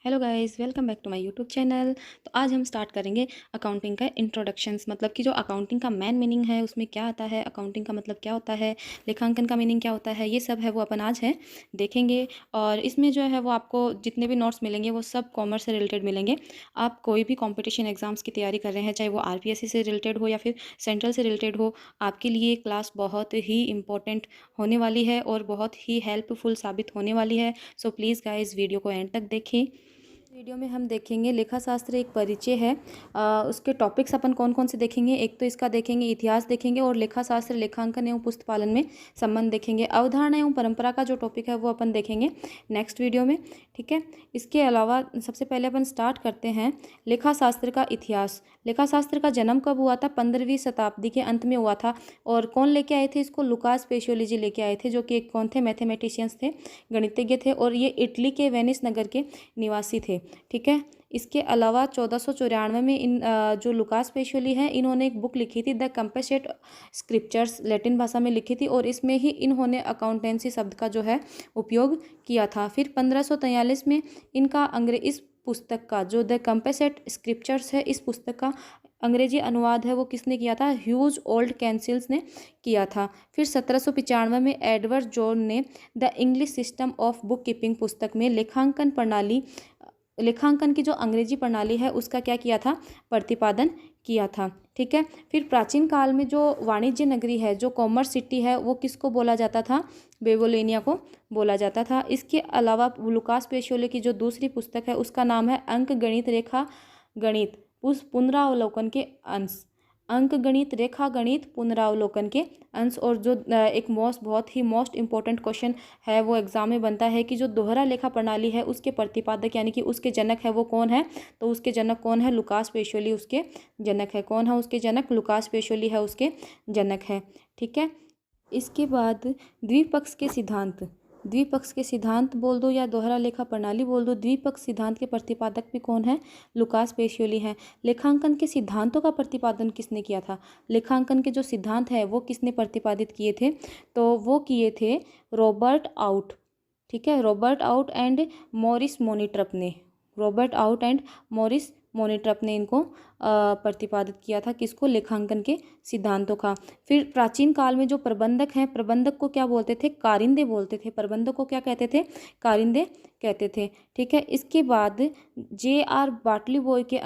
Hello guys, welcome back to my YouTube channel. तो आज हम स्टार्ट करेंगे अकाउंटिंग का इंट्रोडक्शंस, मतलब कि जो अकाउंटिंग का मेन मीनिंग है उसमें क्या आता है, अकाउंटिंग का मतलब क्या होता है, लेखांकन का मीनिंग क्या होता है, ये सब है वो अपन आज है देखेंगे। और इसमें जो है वो आपको जितने भी नोट्स मिलेंगे वो सब कॉमर्स से रिलेटेड मिलेंगे। आप कोई भी कॉम्पिटिशन एग्जाम्स की तैयारी कर रहे हैं, चाहे वो आरपीएससी से रिलेटेड हो या फिर सेंट्रल से रिलेटेड हो, आपके लिए क्लास बहुत ही इंपॉर्टेंट होने वाली है और बहुत ही हेल्पफुल साबित होने वाली है। सो प्लीज़ गाइस, वीडियो को एंड तक देखें। वीडियो में हम देखेंगे लेखा शास्त्र एक परिचय है। उसके टॉपिक्स अपन कौन कौन से देखेंगे, एक तो इसका देखेंगे इतिहास देखेंगे, और लेखा शास्त्र लेखांकन एवं पुस्तक पालन में संबंध देखेंगे। अवधारणा एवं परंपरा का जो टॉपिक है वो अपन देखेंगे नेक्स्ट वीडियो में, ठीक है। इसके अलावा सबसे पहले अपन स्टार्ट करते हैं लेखा शास्त्र का इतिहास। लेखा शास्त्र का जन्म कब हुआ था? 15वीं शताब्दी के अंत में हुआ था। और कौन लेके आए थे इसको? लुकास पेसियोली जी लेके आए थे, जो कि कौन थे? मैथमेटिशियंस थे, गणितज्ञ थे, और ये इटली के वेनिस नगर के निवासी थे, ठीक है। इसके अलावा 1494 में जो लुकास पेशोली हैं, इन्होंने एक बुक लिखी थी, द कंपेसेट स्क्रिप्चर्स, लैटिन भाषा में लिखी थी, और इसमें ही इन्होंने अकाउंटेंसी शब्द का जो है उपयोग किया था। फिर 1543 में इनका इस पुस्तक का जो द कंपेसेट स्क्रिप्चर्स है, इस पुस्तक का अंग्रेजी अनुवाद है वो किसने किया था? ह्यूज ओल्ड कैंसिल्स ने किया था। फिर 1795 में एडवर्ड जॉन ने the English system of book keeping पुस्तक में लेखांकन की जो अंग्रेजी प्रणाली है उसका क्या किया था? प्रतिपादन किया था, ठीक है। फिर प्राचीन काल में जो वाणिज्य नगरी है, जो कॉमर्स सिटी है, वो किसको बोला जाता था? बेबीलोनिया को बोला जाता था। इसके अलावा लुकास पेसियोली की जो दूसरी पुस्तक है उसका नाम है अंक गणित रेखा गणित पुनरावलोकन के अंश। अंक गणित रेखा गणित पुनरावलोकन के अंश। और जो एक बहुत ही मोस्ट इंपॉर्टेंट क्वेश्चन है वो एग्जाम में बनता है कि जो दोहरा लेखा प्रणाली है उसके प्रतिपादक यानी कि उसके जनक है वो कौन है? तो उसके जनक कौन है? लुकास पेसियोली उसके जनक है। कौन है उसके जनक? लुकास पेसियोली है उसके जनक है, ठीक है। इसके बाद द्विपक्ष के सिद्धांत बोल दो या दोहरा लेखा प्रणाली बोल दो। द्विपक्ष सिद्धांत के प्रतिपादक भी कौन है? लुकास पेसियोली हैं। लेखांकन के सिद्धांतों का प्रतिपादन किसने किया था? लेखांकन के जो सिद्धांत है वो किसने प्रतिपादित किए थे? तो वो किए थे रॉबर्ट आउट, ठीक है। रॉबर्ट आउट एंड मॉरिस मोनिट्रप ने, रॉबर्ट आउट एंड मॉरिस मोनिट्रप ने इनको प्रतिपादित किया था। किसको? लेखांकन के सिद्धांतों का। फिर प्राचीन काल में जो प्रबंधक हैं, प्रबंधक को क्या बोलते थे? कारिंदे बोलते थे। प्रबंधक को क्या कहते थे? कारिंदे कहते थे, ठीक है। इसके बाद जे.आर. बाटली बॉय के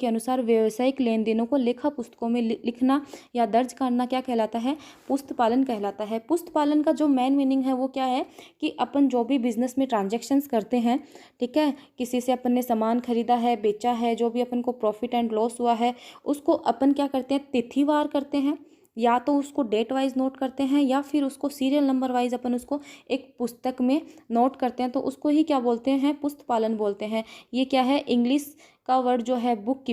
अनुसार व्यावसायिक लेन देनों को लेखा पुस्तकों में लिखना या दर्ज करना क्या कहलाता है? पुस्त पालन कहलाता है। पुस्त पालन का जो मेन मीनिंग है वो क्या है कि अपन जो भी बिजनेस में ट्रांजेक्शन्स करते हैं, ठीक है, किसी से अपन ने सामान खरीदा है, बेचा है, जो भी अपन को प्रॉफिट एंड लॉस हुआ है उसको अपन क्या करते हैं? तिथिवार करते हैं, या तो उसको डेट वाइज नोट करते हैं या फिर उसको सीरियल नंबर वाइज अपन उसको एक पुस्तक में नोट करते हैं, तो उसको ही क्या बोलते हैं? पुस्त पालन बोलते हैं। ये क्या है? इंग्लिश का वर्ड जो है बुक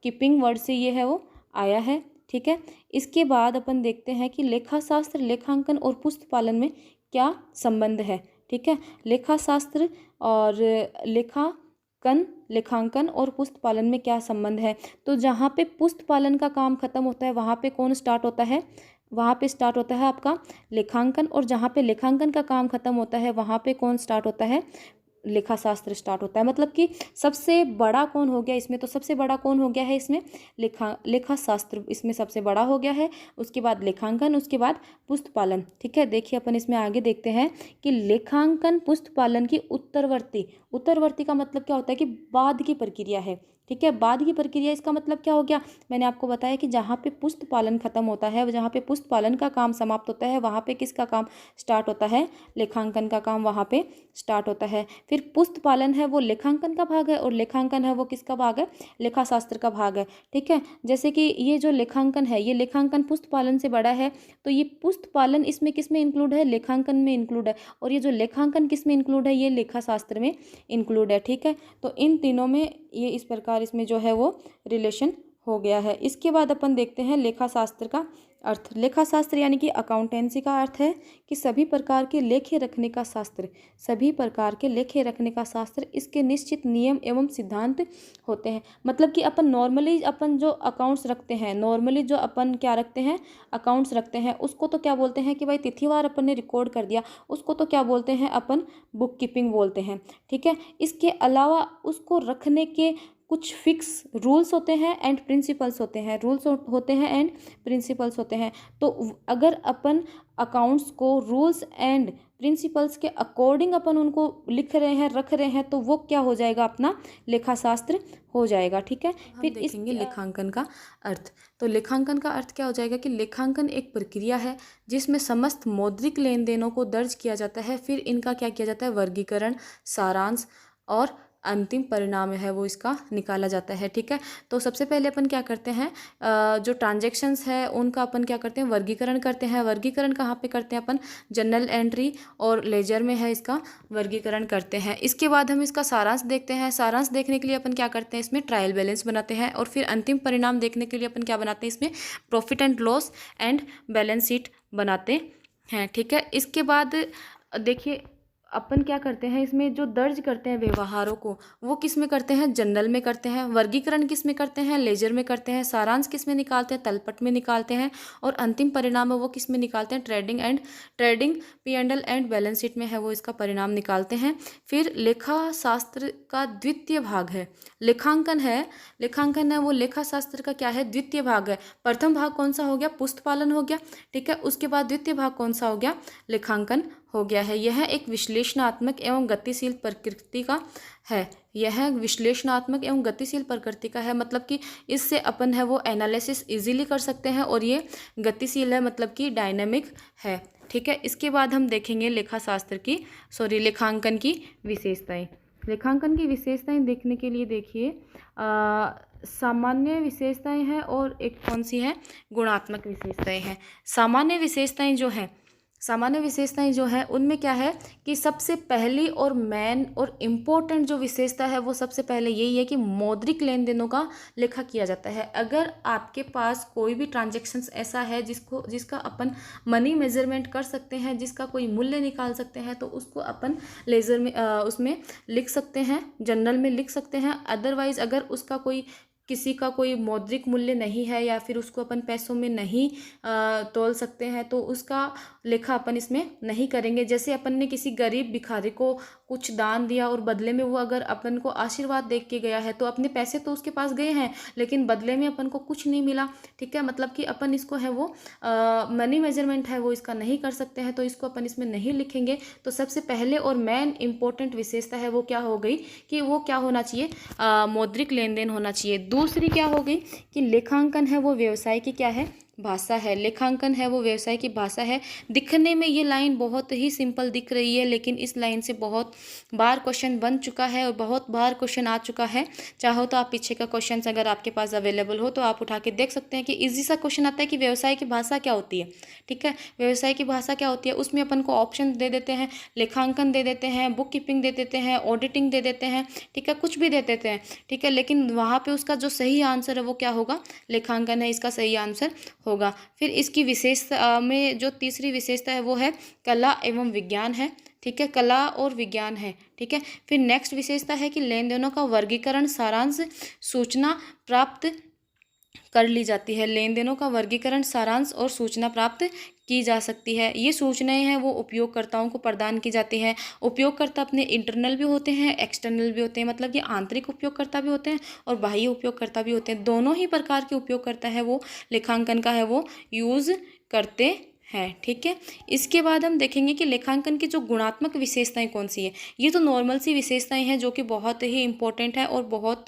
कीपिंग वर्ड से ये है वो आया है, ठीक है। इसके बाद अपन देखते हैं कि लेखा शास्त्र, लेखांकन और पुस्त पालन में क्या संबंध है, ठीक है। लेखा शास्त्र और लेखांकन और पुस्त पालन में क्या संबंध है? तो जहाँ पे पुस्त पालन का काम खत्म होता है वहाँ पे कौन स्टार्ट होता है? वहाँ पे स्टार्ट होता है आपका लेखांकन। और जहाँ पे लेखांकन का काम खत्म होता है वहाँ पे कौन स्टार्ट होता है? लेखा शास्त्र स्टार्ट होता है। मतलब कि सबसे बड़ा कौन हो गया इसमें? तो सबसे बड़ा कौन हो गया है इसमें? लेखा शास्त्र इसमें सबसे बड़ा हो गया है। उसके बाद लेखांकन, उसके बाद पुस्त पालन, ठीक है। देखिए अपन इसमें आगे देखते हैं कि लेखांकन पुस्त पालन की उत्तरवर्ती का मतलब क्या होता है? कि बाद की प्रक्रिया है, ठीक है। बाद की प्रक्रिया इसका मतलब क्या हो गया? मैंने आपको बताया कि जहाँ पे पुस्त पालन खत्म होता है, जहाँ पे पुस्त पालन का काम समाप्त होता है, वहाँ पे किसका काम स्टार्ट होता है? लेखांकन का काम वहाँ पे स्टार्ट होता है। फिर पुस्त पालन है वो लेखांकन का भाग है, और लेखांकन है वो किसका भाग है? लेखा शास्त्र का भाग है, ठीक है। जैसे कि ये जो लेखांकन है, ये लेखांकन पुस्त पालन से बड़ा है, तो ये पुस्त पालन इसमें किस में इंक्लूड है? लेखांकन में इंक्लूड है। और ये जो लेखांकन किस में इंक्लूड है? ये लेखा शास्त्र में इंक्लूड है, ठीक है। तो इन तीनों में ये इस प्रकार इसमें जो है वो रिलेशन हो गया है। इसके बाद अपन देखते हैं लेखा शास्त्र का अर्थ। लेखा शास्त्र यानी कि अकाउंटेंसी का अर्थ है कि सभी प्रकार के लेखे रखने का शास्त्र। सभी प्रकार के लेखे रखने का शास्त्र, इसके निश्चित नियम एवं सिद्धांत होते हैं। मतलब कि अपन नॉर्मली अपन जो अकाउंट्स रखते हैं, नॉर्मली जो अपन क्या रखते हैं, अकाउंट्स रखते हैं, उसको तो क्या बोलते हैं कि भाई तिथिवार अपन ने रिकॉर्ड कर दिया, उसको तो क्या बोलते हैं अपन, बुक कीपिंग बोलते हैं। ठीक है। इसके अलावा उसको रखने के कुछ फिक्स रूल्स होते हैं एंड प्रिंसिपल्स होते हैं, रूल्स होते हैं एंड प्रिंसिपल्स होते हैं। तो अगर अपन अकाउंट्स को रूल्स एंड प्रिंसिपल्स के अकॉर्डिंग अपन उनको लिख रहे हैं, रख रहे हैं, तो वो क्या हो जाएगा, अपना लेखा शास्त्र हो जाएगा। ठीक है। फिर देखेंगे लेखांकन का अर्थ। तो लेखांकन का अर्थ क्या हो जाएगा कि लेखांकन एक प्रक्रिया है जिसमें समस्त मौद्रिक लेन देनों को दर्ज किया जाता है, फिर इनका क्या किया जाता है, वर्गीकरण, सारांश और अंतिम परिणाम है वो इसका निकाला जाता है। ठीक है। तो सबसे पहले अपन क्या करते हैं, जो ट्रांजैक्शंस है उनका अपन क्या करते हैं, वर्गीकरण करते हैं। वर्गीकरण कहाँ पे करते हैं अपन, जनरल एंट्री और लेजर में है इसका वर्गीकरण करते हैं। इसके बाद हम इसका सारांश देखते हैं। सारांश देखने के लिए अपन क्या करते हैं, इसमें ट्रायल बैलेंस बनाते हैं, और फिर अंतिम परिणाम देखने के लिए अपन क्या बनाते हैं, इसमें profit and loss and balance sheet बनाते हैं। ठीक है। इसके बाद देखिए अपन क्या करते हैं, इसमें जो दर्ज करते हैं व्यवहारों को, वो किस में करते हैं, जनरल में करते हैं। वर्गीकरण किस में करते हैं, लेजर में करते हैं। सारांश किस में निकालते हैं, तलपट में निकालते हैं। और अंतिम परिणाम है वो किस में निकालते हैं, trading P&L and balance sheet में है वो इसका परिणाम निकालते हैं। फिर लेखा शास्त्र का द्वितीय भाग है लेखांकन है वो लेखा शास्त्र का क्या है, द्वितीय भाग है। प्रथम भाग कौन सा हो गया, पुस्तपालन हो गया। ठीक है। उसके बाद द्वितीय भाग कौन सा हो गया, लेखांकन हो गया है। यह एक विश्लेषणात्मक एवं गतिशील प्रकृति का है। यह विश्लेषणात्मक एवं गतिशील प्रकृति का है, मतलब कि इससे अपन है वो एनालिसिस इजीली कर सकते हैं, और ये गतिशील है, मतलब कि डायनेमिक है। ठीक है। इसके बाद हम देखेंगे लेखांकन की विशेषताएं। लेखांकन की विशेषताएं देखने के लिए देखिए, सामान्य विशेषताएं हैं और एक कौन सी है, गुणात्मक विशेषताएं हैं। सामान्य विशेषताएं जो है उनमें क्या है कि सबसे पहली और मेन और इम्पोर्टेंट जो विशेषता है वो सबसे पहले यही है कि मौद्रिक लेन देनों का लेखा किया जाता है। अगर आपके पास कोई भी ट्रांजैक्शंस ऐसा है जिसका अपन मनी मेजरमेंट कर सकते हैं, जिसका कोई मूल्य निकाल सकते हैं, तो उसको अपन लेजर में उसमें लिख सकते हैं, जनरल में लिख सकते हैं। अदरवाइज अगर उसका किसी का कोई मौद्रिक मूल्य नहीं है या फिर उसको अपन पैसों में नहीं तोल सकते हैं, तो उसका लेखा अपन इसमें नहीं करेंगे। जैसे अपन ने किसी गरीब भिखारी को कुछ दान दिया और बदले में वो अगर अपन को आशीर्वाद देख के गया है, तो अपने पैसे तो उसके पास गए हैं लेकिन बदले में अपन को कुछ नहीं मिला। ठीक है। मतलब कि अपन इसको है वो मनी मेजरमेंट है वो इसका नहीं कर सकते हैं, तो इसको अपन इसमें नहीं लिखेंगे। तो सबसे पहले और मेन इंपॉर्टेंट विशेषता है वो क्या हो गई कि वो क्या होना चाहिए, मौद्रिक लेन देन होना चाहिए। दूसरी क्या हो गई कि लेखांकन है वो व्यवसाय की क्या है, भाषा है। लेखांकन है वो व्यवसाय की भाषा है। दिखने में ये लाइन बहुत ही सिंपल दिख रही है, लेकिन इस लाइन से बहुत बार क्वेश्चन बन चुका है और बहुत बार क्वेश्चन आ चुका है। चाहो तो आप पीछे का क्वेश्चन अगर आपके पास अवेलेबल हो तो आप उठा के देख सकते हैं कि इजी सा क्वेश्चन आता है कि व्यवसाय की भाषा क्या होती है। ठीक है। व्यवसाय की भाषा क्या होती है, उसमें अपन को ऑप्शन दे देते हैं, लेखांकन दे देते हैं, बुक कीपिंग दे देते हैं, ऑडिटिंग दे देते हैं। ठीक है। कुछ भी दे देते हैं। ठीक है। लेकिन वहाँ पे उसका जो सही आंसर है वो क्या होगा, लेखांकन है इसका सही आंसर होगा। फिर इसकी विशेषता में जो तीसरी विशेषता है वो है कला एवं विज्ञान है। ठीक है। कला और विज्ञान है। ठीक है। फिर नेक्स्ट विशेषता है कि लेन देनों का वर्गीकरण, सारांश, सूचना प्राप्त कर ली जाती है। लेन देनों का वर्गीकरण, सारांश और सूचना प्राप्त की जा सकती है। ये सूचनाएं हैं वो उपयोगकर्ताओं को प्रदान की जाती हैं। उपयोगकर्ता अपने इंटरनल भी होते हैं, एक्सटर्नल भी होते हैं, मतलब कि आंतरिक उपयोगकर्ता भी होते हैं और बाह्य उपयोगकर्ता भी होते हैं। दोनों ही प्रकार के उपयोगकर्ता है वो लेखांकन का है वो यूज़ करते है। ठीक है। इसके बाद हम देखेंगे कि लेखांकन की जो गुणात्मक विशेषताएं कौन सी है। ये तो नॉर्मल सी विशेषताएं हैं जो कि बहुत ही इंपॉर्टेंट है और बहुत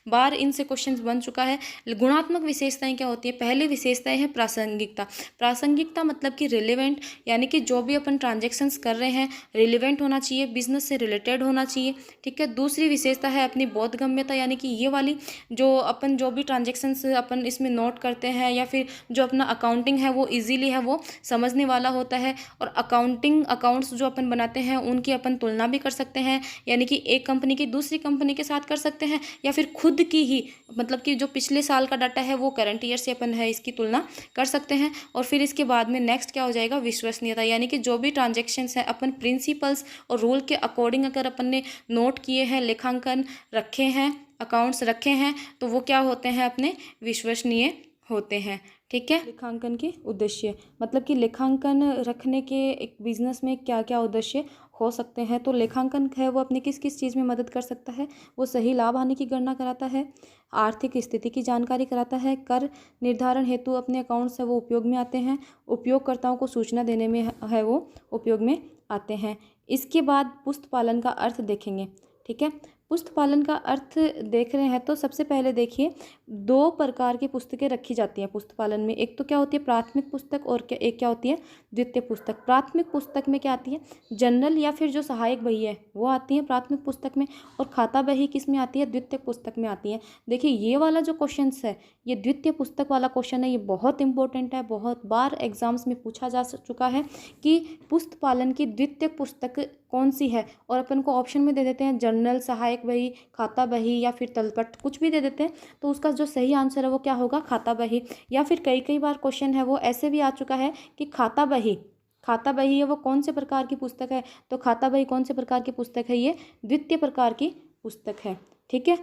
बार इनसे क्वेश्चंस बन चुका है। गुणात्मक विशेषताएं क्या होती है, पहली विशेषताएं है प्रासंगिकता। प्रासंगिकता मतलब कि रिलेवेंट, यानी कि जो भी अपन ट्रांजेक्शन्स कर रहे हैं रिलेवेंट होना चाहिए, बिजनेस से रिलेटेड होना चाहिए। ठीक है। दूसरी विशेषता है अपनी बोधगम्यता, यानी कि ये वाली जो भी ट्रांजेक्शन्स अपन इसमें नोट करते हैं या फिर जो अपना अकाउंटिंग है वो ईजिली है वो समझने वाला होता है। और अकाउंट्स जो अपन बनाते हैं उनकी अपन तुलना भी कर सकते हैं, यानी कि एक कंपनी की दूसरी कंपनी के साथ कर सकते हैं, या फिर खुद की ही मतलब कि जो पिछले साल का डाटा है वो करंट ईयर से अपन है इसकी तुलना कर सकते हैं। और फिर इसके बाद में नेक्स्ट क्या हो जाएगा, विश्वसनीयता, यानी कि जो भी ट्रांजेक्शन्स हैं अपन प्रिंसिपल्स और रूल के अकॉर्डिंग अगर अपन ने नोट किए हैं, लेखांकन रखे हैं, अकाउंट्स रखे हैं, तो वो क्या होते हैं, अपने विश्वसनीय होते हैं। ठीक है। लेखांकन के उद्देश्य, मतलब कि लेखांकन रखने के एक बिजनेस में क्या क्या उद्देश्य हो सकते हैं। तो लेखांकन है वो अपनी किस किस चीज़ में मदद कर सकता है, वो सही लाभ हानि की गणना कराता है, आर्थिक स्थिति की जानकारी कराता है, कर निर्धारण हेतु अपने अकाउंट्स है वो उपयोग में आते हैं, उपयोगकर्ताओं को सूचना देने में है वो उपयोग में आते हैं। इसके बाद पुस्त पालन का अर्थ देखेंगे। ठीक है, पुस्त पालन का अर्थ देख रहे हैं तो सबसे पहले देखिए, दो प्रकार की पुस्तकें रखी जाती हैं पुस्त पालन में। एक तो क्या होती है, प्राथमिक पुस्तक, और एक क्या होती है, द्वितीय पुस्तक। प्राथमिक पुस्तक में क्या आती है, जनरल या फिर जो सहायक बही है वो आती है प्राथमिक पुस्तक में, और खाता बही किस में आती है, द्वितीय पुस्तक में आती है। देखिए ये वाला जो क्वेश्चन है ये द्वितीय पुस्तक वाला क्वेश्चन है, ये बहुत इंपॉर्टेंट है, बहुत बार एग्जाम्स में पूछा जा चुका है कि पुस्त पालन की द्वितीय पुस्तक कौन सी है, और अपन को ऑप्शन में दे देते हैं जनरल, सहायक बही, खाता बही या फिर तलपट, कुछ भी दे देते हैं। तो उसका जो सही आंसर है वो क्या होगा, खाता बही। या फिर कई बार क्वेश्चन है वो ऐसे भी आ चुका है कि खाता बही है वो कौन से प्रकार की पुस्तक है, तो खाता बही कौन से प्रकार की पुस्तक है, ये द्वितीय प्रकार की पुस्तक है। ठीक है,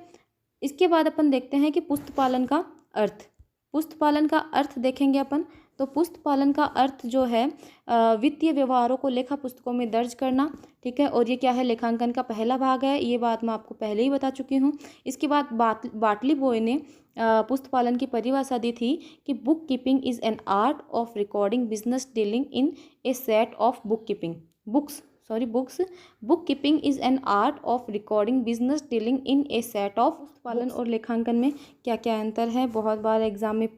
इसके बाद अपन देखते हैं कि पुस्त पालन का अर्थ। पुस्त पालन का अर्थ देखेंगे अपन, तो पुस्त पालन का अर्थ जो है वित्तीय व्यवहारों को लेखा पुस्तकों में दर्ज करना। ठीक है, और ये क्या है, लेखांकन का पहला भाग है, ये बात मैं आपको पहले ही बता चुकी हूँ। इसके बाद बाटली बॉय ने पुस्त पालन की परिभाषा दी थी कि book keeping is an art of recording business dealing in A set of books. Book keeping is an art of recording business dealing in A set of. पालन और लेखांकन में क्या क्या अंतर है, बहुत बार एग्जाम में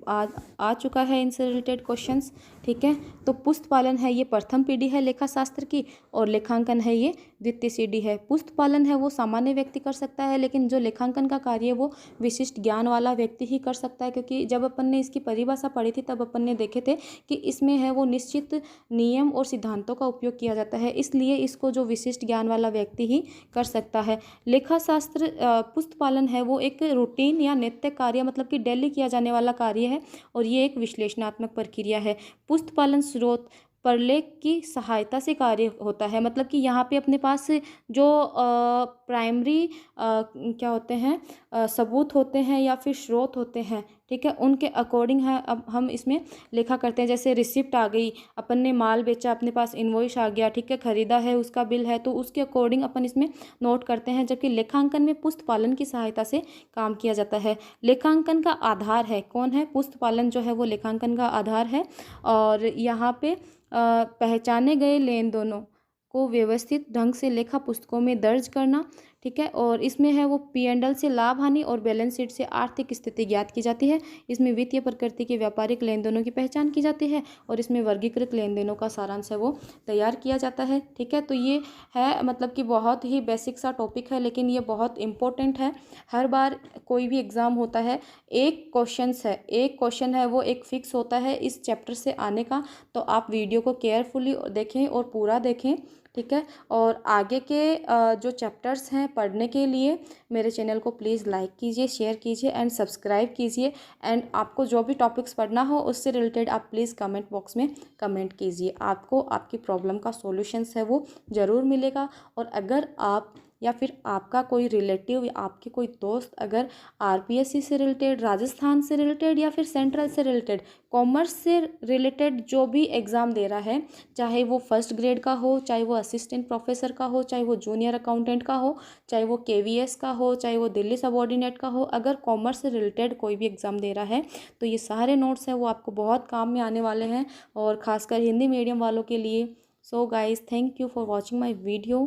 आ चुका है इनसे रिलेटेड क्वेश्चंस। ठीक है, तो पुस्त पालन है ये प्रथम पीढ़ी है लेखा शास्त्र की, और लेखांकन है ये द्वितीय पीढ़ी है। पुस्त पालन है वो सामान्य व्यक्ति कर सकता है, लेकिन जो लेखांकन का कार्य है वो विशिष्ट ज्ञान वाला व्यक्ति ही कर सकता है, क्योंकि जब अपन ने इसकी परिभाषा पढ़ी थी तब अपन ने देखे थे कि इसमें है वो निश्चित नियम और सिद्धांतों का उपयोग किया जाता है, इसलिए इसको जो विशिष्ट ज्ञान वाला व्यक्ति ही कर सकता है। लेखा शास्त्र पुस्त पालन है वो एक रूटीन या नित्य कार्य, मतलब कि डेली किया जाने वाला कार्य है, और ये एक विश्लेषणात्मक प्रक्रिया है। पुस्त पालन स्रोत प्रलेख की सहायता से कार्य होता है, मतलब कि यहाँ पे अपने पास जो प्राइमरी क्या होते हैं, सबूत होते हैं या फिर स्रोत होते हैं, ठीक है, उनके अकॉर्डिंग है अब हम इसमें लेखा करते हैं। जैसे रिसिप्ट आ गई, अपन ने माल बेचा, अपने पास इनवॉइस आ गया, ठीक है, खरीदा है उसका बिल है, तो उसके अकॉर्डिंग अपन इसमें नोट करते हैं। जबकि लेखांकन में पुस्त पालन की सहायता से काम किया जाता है। लेखांकन का आधार है कौन है, पुस्त पालन जो है वो लेखांकन का आधार है। और यहाँ पे पहचाने गए लेन देनों को व्यवस्थित ढंग से लेखा पुस्तकों में दर्ज करना। ठीक है, और इसमें है वो P&L से लाभ हानि और बैलेंस शीट से आर्थिक स्थिति ज्ञात की जाती है। इसमें वित्तीय प्रकृति के व्यापारिक लेन देनों की पहचान की जाती है, और इसमें वर्गीकृत लेन देनों का सारांश है वो तैयार किया जाता है। ठीक है, तो ये है मतलब कि बहुत ही बेसिक सा टॉपिक है, लेकिन ये बहुत इंपॉर्टेंट है। हर बार कोई भी एग्ज़ाम होता है एक क्वेश्चन है वो एक फिक्स होता है इस चैप्टर से आने का, तो आप वीडियो को केयरफुली देखें और पूरा देखें। ठीक है, और आगे के जो चैप्टर्स हैं पढ़ने के लिए मेरे चैनल को प्लीज़ लाइक कीजिए, शेयर कीजिए एंड सब्सक्राइब कीजिए। एंड आपको जो भी टॉपिक्स पढ़ना हो उससे रिलेटेड आप प्लीज़ कमेंट बॉक्स में कमेंट कीजिए, आपको आपकी प्रॉब्लम का सॉल्यूशंस है वो ज़रूर मिलेगा। और अगर आप या फिर आपका कोई रिलेटिव या आपके कोई दोस्त अगर RPSC से रिलेटेड, राजस्थान से रिलेटेड या फिर सेंट्रल से रिलेटेड, कॉमर्स से रिलेटेड जो भी एग्ज़ाम दे रहा है, चाहे वो फर्स्ट ग्रेड का हो, चाहे वो असिस्टेंट प्रोफेसर का हो, चाहे वो जूनियर अकाउंटेंट का हो, चाहे वो KVS का हो, चाहे वो दिल्ली सबऑर्डिनेट का हो, अगर कॉमर्स से रिलेटेड कोई भी एग्ज़ाम दे रहा है तो ये सारे नोट्स हैं वो आपको बहुत काम में आने वाले हैं, और ख़ासकर हिंदी मीडियम वालों के लिए। So guys, thank you for watching my video.